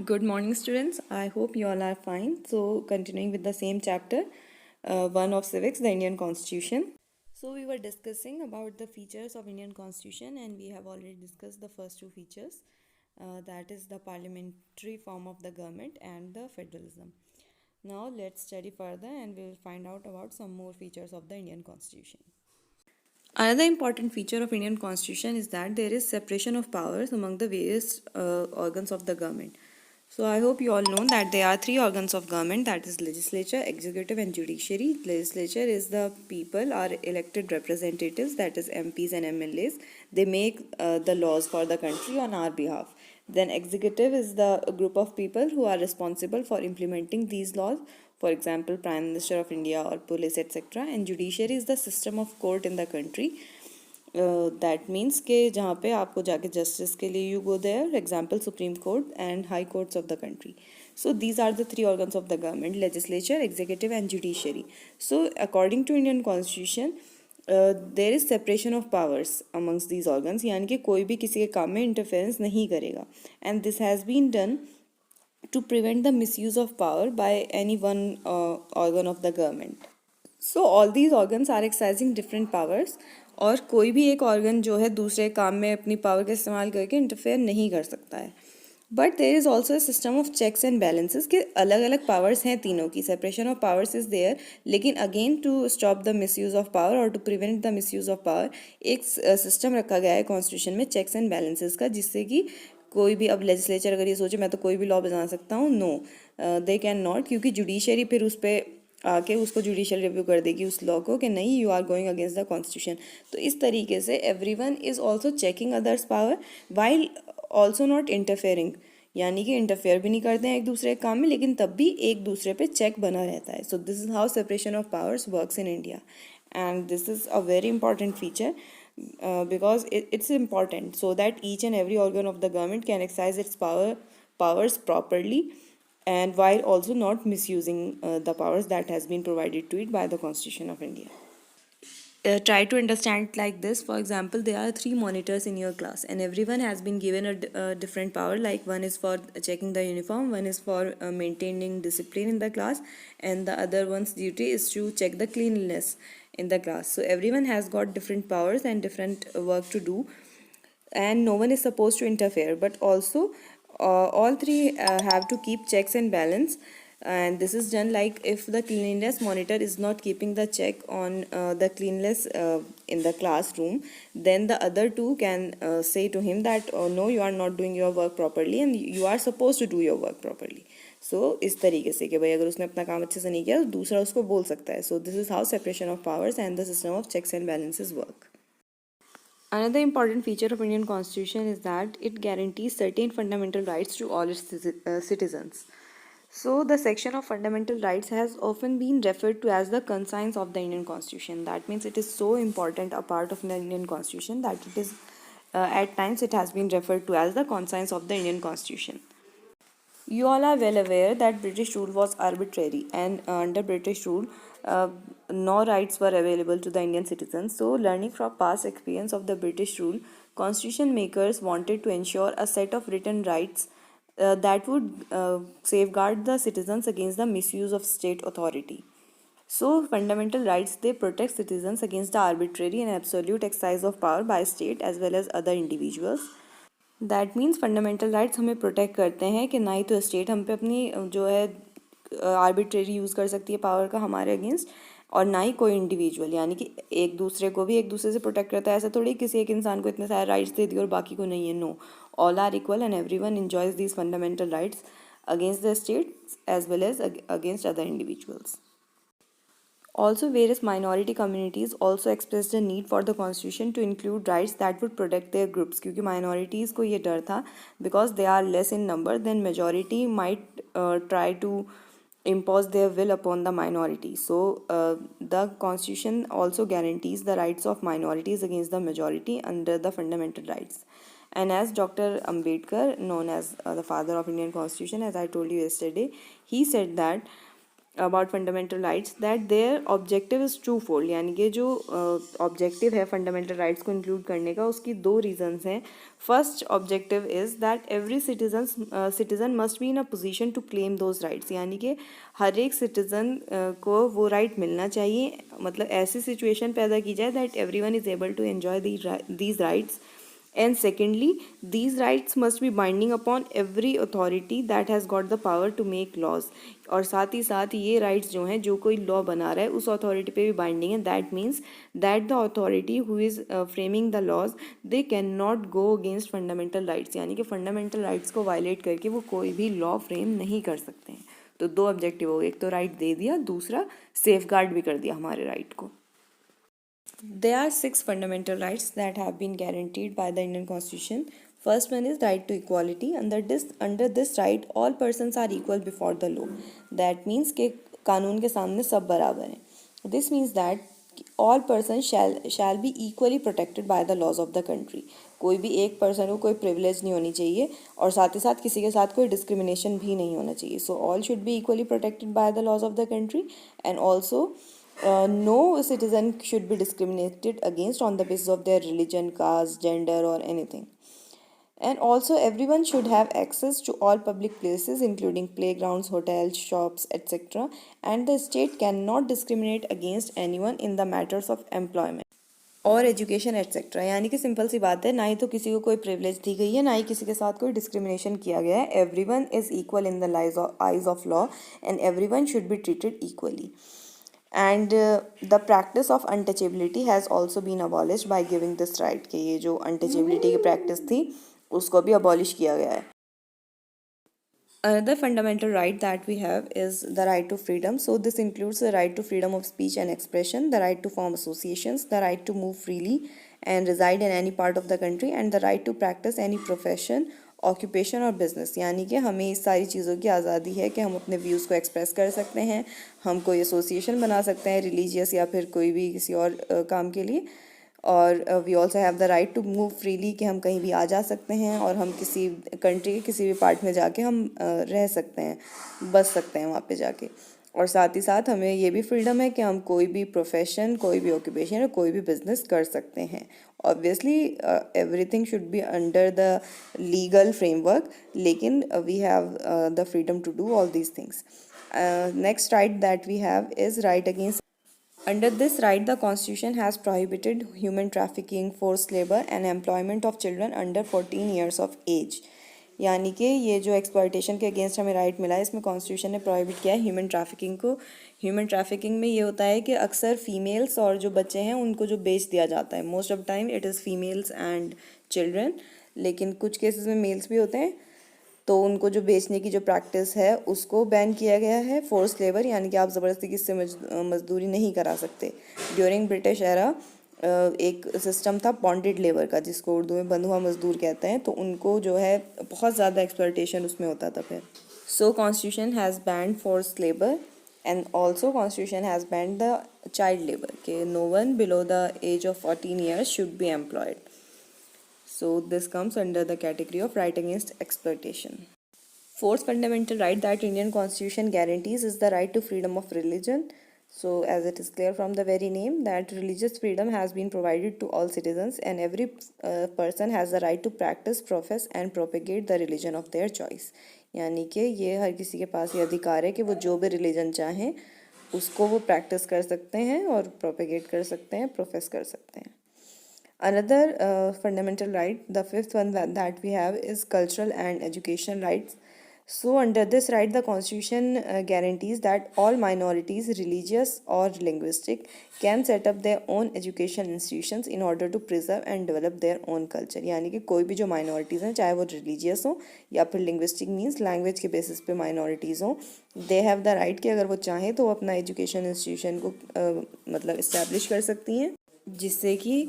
Good morning, students. I hope you all are fine. So, continuing with the same chapter, one of civics, the Indian Constitution. So, we were discussing about the features of Indian Constitution, and we have already discussed the first two features. That is the parliamentary form of the government and the federalism. Now, let's study further, and we will find out about some more features of the Indian Constitution. Another important feature of Indian Constitution is that there is separation of powers among the various organs of the government. So I hope you all know that there are three organs of government, that is legislature, executive and judiciary. Legislature is the people are elected representatives, that is MPs and MLAs. They make the laws for the country on our behalf. Then executive is the group of people who are responsible for implementing these laws, for example Prime Minister of India or police etc. And judiciary is the system of court in the country. That means कि जहाँ पे आपको जाके justice के लिए you go there, example Supreme Court and High Courts of the country. So these are the three organs of the government: legislature, executive and judiciary. So according to Indian Constitution, there is separation of powers amongst these organs, यानी कि कोई भी किसी के काम में interference नहीं करेगा. And this has been done to prevent the misuse of power by any one organ of the government. So all these organs are exercising different powers, और कोई भी एक organ जो है दूसरे काम में अपनी power का इस्तेमाल करके इंटरफेयर नहीं कर सकता है. But there is also a system of checks and balances के अलग अलग पावर्स हैं तीनों की. Separation of powers is there, लेकिन again to stop the misuse of power और to prevent the misuse of power एक system रखा गया है कॉन्स्टिट्यूशन में चेक्स एंड बैलेंसेस का, जिससे कि कोई भी अब लेजिस्लेचर अगर ये सोचे मैं तो कोई भी लॉ बना सकता हूँ, नो दे कैन नॉट, क्योंकि जुडिशरी फिर उस पर आके उसको जुडिशियल रिव्यू कर देगी उस लॉ को कि नहीं you are going against the constitution. तो इस तरीके से everyone is also checking others power while also not interfering, यानी कि इंटरफेयर भी नहीं करते हैं एक दूसरे के काम में, लेकिन तब भी एक दूसरे पे चेक बना रहता है. So this is how separation of powers works in India, and this is a very important feature because it's important so that each and every organ of the government can exercise its powers properly, and while also not misusing the powers that has been provided to it by the Constitution of India. Try to understand it like this. For example, there are three monitors in your class and everyone has been given a different power, like one is for checking the uniform, one is for maintaining discipline in the class, and the other one's duty is to check the cleanliness in the class. So everyone has got different powers and different work to do, and no one is supposed to interfere, but also all three have to keep checks and balance. And this is done like if the cleanliness monitor is not keeping the check on the cleanliness in the classroom, then the other two can say to him that oh, no, you are not doing your work properly and you are supposed to do your work properly. So इस तरीके से कि भाई अगर उसने अपना काम अच्छे से नहीं किया तो दूसरा उसको बोल सकता है. So this is how separation of powers and the system of checks and balances work. Another important feature of Indian Constitution is that it guarantees certain fundamental rights to all its citizens. So the section of fundamental rights has often been referred to as the conscience of the Indian Constitution. That means it is so important a part of the Indian Constitution that it is at times it has been referred to as the conscience of the Indian Constitution. You all are well aware that British rule was arbitrary, and under British rule, no rights were available to the Indian citizens. So, learning from past experience of the British rule, constitution makers wanted to ensure a set of written rights that would safeguard the citizens against the misuse of state authority. So, fundamental rights they protect citizens against the arbitrary and absolute exercise of power by state as well as other individuals. That means fundamental rights हमें protect करते हैं कि ना ही तो state हम पे अपनी जो है आर्बिट्रेरी यूज़ कर सकती है पावर का हमारे अगेंस्ट, और ना ही कोई इंडिविजुअल, यानी कि एक दूसरे को भी एक दूसरे से प्रोटेक्ट करता है. ऐसा थोड़ी किसी एक इंसान को इतने सारे राइट्स दे दिए और बाकी को नहीं है. No, all are equal and every one enjoys these fundamental rights against the states as well as against other individuals. Also, various minority communities also expressed a need for the constitution to include rights that would protect their groups, क्योंकि minorities को ये डर था because they are less in number, then majority might try to impose their will upon the minority. So the constitution also guarantees the rights of minorities against the majority under the fundamental rights. And as Dr. Ambedkar, known as the father of Indian Constitution, as I told you yesterday, he said that about fundamental rights that their objective is twofold, यानी कि जो objective है fundamental rights को include करने का, उसकी दो reasons हैं. First objective is that every citizen must be in a position to claim those rights, यानी कि हर एक सिटीज़न को वो राइट मिलना चाहिए. मतलब ऐसी सिचुएशन पैदा की जाए that everyone is able to enjoy these rights. And secondly, these rights must be binding upon every authority that has got the power to make laws. और साथ ही साथ ये rights जो हैं, जो कोई law बना रहा है उस authority पे भी binding है. That means that the authority who is framing the laws, they cannot go against fundamental rights, यानी कि fundamental rights को violate करके वो कोई भी law frame नहीं कर सकते हैं. तो दो ऑब्जेक्टिव हो गए, एक तो राइट दे दिया, दूसरा सेफ गार्ड भी कर दिया हमारे राइट को. There are 6 fundamental rights that have been guaranteed by the Indian Constitution. First one is right to equality. Under this right, all persons are equal before the law. That means कि कानून के सामने सब बराबर हैं. This means that all persons shall be equally protected by the laws of the country. कोई भी एक पर्सन को कोई प्रिविलेज नहीं होनी चाहिए और साथ ही साथ किसी के साथ कोई डिस्क्रिमिनेशन भी नहीं होना चाहिए. So all should be equally protected by the laws of the country, and also no citizen should be discriminated against on the basis of their religion, caste, gender, or anything. And also everyone should have access to all public places including playgrounds, hotels, shops, etc. And the state cannot discriminate against anyone in the matters of employment और education etcetera. यानी कि simple सी बात है, ना ही तो किसी को कोई प्रिविलेज दी गई है, ना ही किसी के साथ कोई डिस्क्रिमिनेशन किया गया है. Everyone is equal in the eyes of law and everyone should be treated equally. And the practice of untouchability has also been abolished by giving this right, कि ये जो untouchability की practice थी उसको भी abolish किया गया है. Another fundamental right that we have is the right to freedom. So this includes the right to freedom of speech and expression, the right to form associations, the right to move freely and reside in any part of the country, and the right to practice any profession, occupation और business. यानी कि हमें इस सारी चीज़ों की आज़ादी है कि हम अपने व्यूज़ को एक्सप्रेस कर सकते हैं, हम कोई एसोसिएशन बना सकते हैं रिलीजियस या फिर कोई भी किसी और काम के लिए. और we also have the right to move freely, कि हम कहीं भी आ जा सकते हैं और हम किसी कंट्री के किसी भी पार्ट में जाके हम रह सकते हैं, बस सकते हैं वहाँ पे जाके. और साथ ही साथ हमें ये भी फ्रीडम है कि हम कोई भी प्रोफेशन, कोई भी ऑक्यूपेशन और कोई भी बिजनेस कर सकते हैं. Obviously everything should be under the legal framework, लेकिन we have the freedom to do all these things. Next right that we have is right against. Under this right, the Constitution has prohibited human trafficking, forced labor, and employment of children under 14 years of age. यानी कि ये जो exploitation के against हमें right मिला है, इसमें constitution ने प्रोहिबिट किया है ह्यूमन ट्रैफिकिंग को. ह्यूमन ट्रैफिकिंग में ये होता है कि अक्सर फीमेल्स और जो बच्चे हैं उनको जो बेच दिया जाता है. Most of time it is females and children, लेकिन कुछ केसेस में मेल्स भी होते हैं. तो उनको जो बेचने की जो प्रैक्टिस है उसको बैन किया गया है. फोर्स लेबर, यानी कि आप ज़बरदस्ती किससे मजदूरी नहीं करा सकते. ड्यूरिंग ब्रिटिश एरा एक सिस्टम था बॉन्डेड लेबर का, जिसको उर्दू में बंधुआ मजदूर कहते हैं. तो उनको जो है बहुत ज़्यादा एक्सप्लॉयटेशन उसमें होता था फिर. So constitution has banned force labour and also constitution has banned the child labour, के no one below the age of 14 years should be employed. So this comes under the category of right against exploitation. Fourth fundamental right that Indian Constitution guarantees is the right to freedom of religion. So as it is clear from the very name that religious freedom has been provided to all citizens, and every person has the right to practice, profess and propagate the religion of their choice. यानी कि ये हर किसी के पास ये अधिकार है कि वो जो भी रिलीजन चाहें उसको वो प्रैक्टिस कर सकते हैं और प्रोपेगेट कर सकते हैं, प्रोफेस कर सकते हैं. Another fundamental right, the fifth one that we have, is cultural and educational rights. So under this right, the Constitution guarantees that all minorities, religious or linguistic, can set up their own education institutions in order to preserve and develop their own culture. यानी कि कोई भी जो minorities हैं, चाहे वो religious हो या फिर linguistic means language के basis पे minorities हो, they have the right कि अगर वो चाहें तो वो अपना education institution को मतलब establish कर सकती हैं, जिससे कि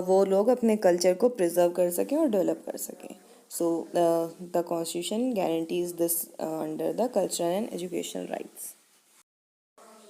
वो लोग अपने कल्चर को प्रिजर्व कर सकें और डेवलप कर सकें. So the constitution guarantees this under the cultural and educational rights.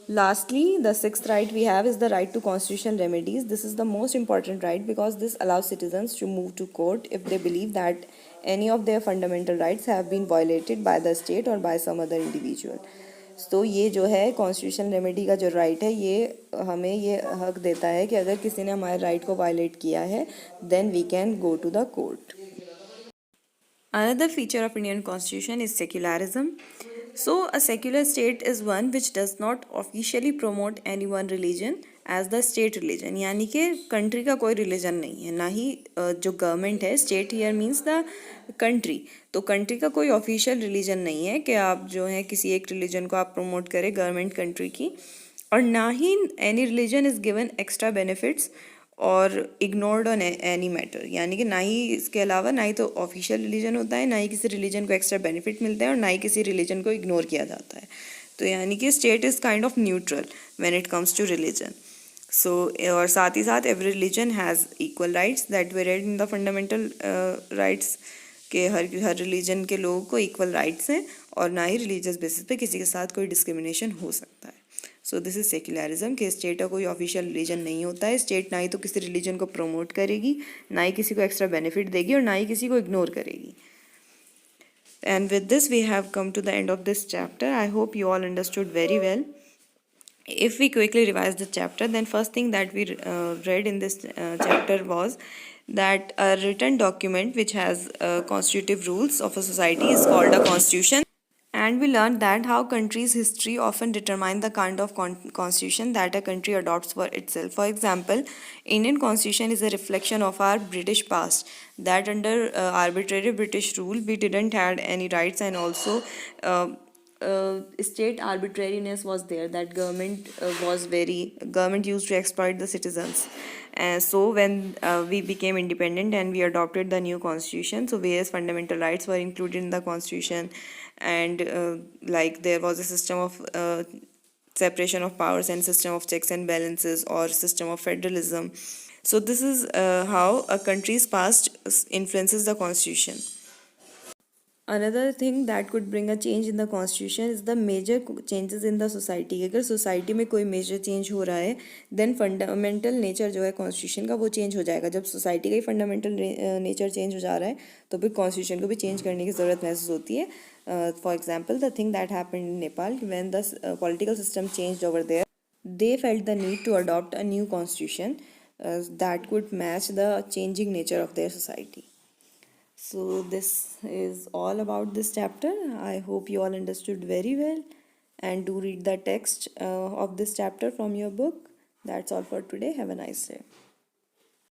Lastly, the sixth right we have is the right to constitutional remedies. This is the most important right because this allows citizens to move to court if they believe that any of their fundamental rights have been violated by the state or by some other individual. तो ये जो है constitution remedy का जो right है, ये हमें ये हक देता है कि अगर किसी ने हमारे राइट को वायलेट किया है, then we can go to the court. Another feature of Indian constitution is secularism. So a secular state is one which does not officially promote any one religion as the state religion. यानी कि country का कोई religion नहीं है, ना ही जो government है, state here means the country. तो कंट्री का कोई ऑफिशियल रिलीजन नहीं है कि आप जो है किसी एक रिलीजन को आप प्रमोट करें गवर्नमेंट कंट्री की, और ना ही any religion is given extra benefits और इग्नोर्ड ऑन एनी मैटर. यानी कि ना ही इसके अलावा ना ही तो ऑफिशियल रिलीजन होता है, ना ही किसी रिलीजन को एक्स्ट्रा बेनिफिट मिलता है, और ना ही किसी रिलीजन को इग्नोर किया जाता है. तो यानी कि state is kind of neutral when it comes to religion. So और साथ ही साथ every religion has equal rights that we read in the fundamental rights, के हर रिलीजन के लोगों को इक्वल राइट्स हैं, और ना ही रिलीजियस बेसिस पे किसी के साथ कोई डिस्क्रिमिनेशन हो सकता है. सो दिस इज सेक्युलरिज्म, कि स्टेट का कोई ऑफिशियल रिलीजन नहीं होता है. स्टेट ना ही तो किसी रिलीजन को प्रमोट करेगी, ना ही किसी को एक्स्ट्रा बेनिफिट देगी, और ना ही किसी को इग्नोर करेगी. And with this we have come to the end of this chapter. I hope you all understood very well. If we quickly revise the chapter, then first thing that we read in this chapter was that a written document which has constitutive rules of a society is called a constitution. And we learned that how countries' history often determine the kind of constitution that a country adopts for itself. For example, Indian constitution is a reflection of our British past. That under arbitrary British rule, we didn't had any rights, and also state arbitrariness was there. That government used to exploit the citizens. So when we became independent and we adopted the new constitution, so various fundamental rights were included in the constitution, and like there was a system of separation of powers and system of checks and balances, or system of federalism. So this is how a country's past influences the constitution. Another thing that could bring a change in the constitution is the major changes in the society. अगर society में कोई major change हो रहा है, then fundamental nature जो है constitution का वो चेंज हो जाएगा. जब सोसाइटी का ही फंडामेंटल नेचर चेंज हो जा रहा है, तो फिर कॉन्स्टिट्यूशन को भी चेंज करने की ज़रूरत महसूस होती है. For example, the thing that happened in Nepal, when the political system changed over there, they felt the need to adopt a new constitution that could match the changing nature of their society. So this is all about this chapter. I hope you all understood very well, and do read the text of this chapter from your book. That's all for today. Have a nice day.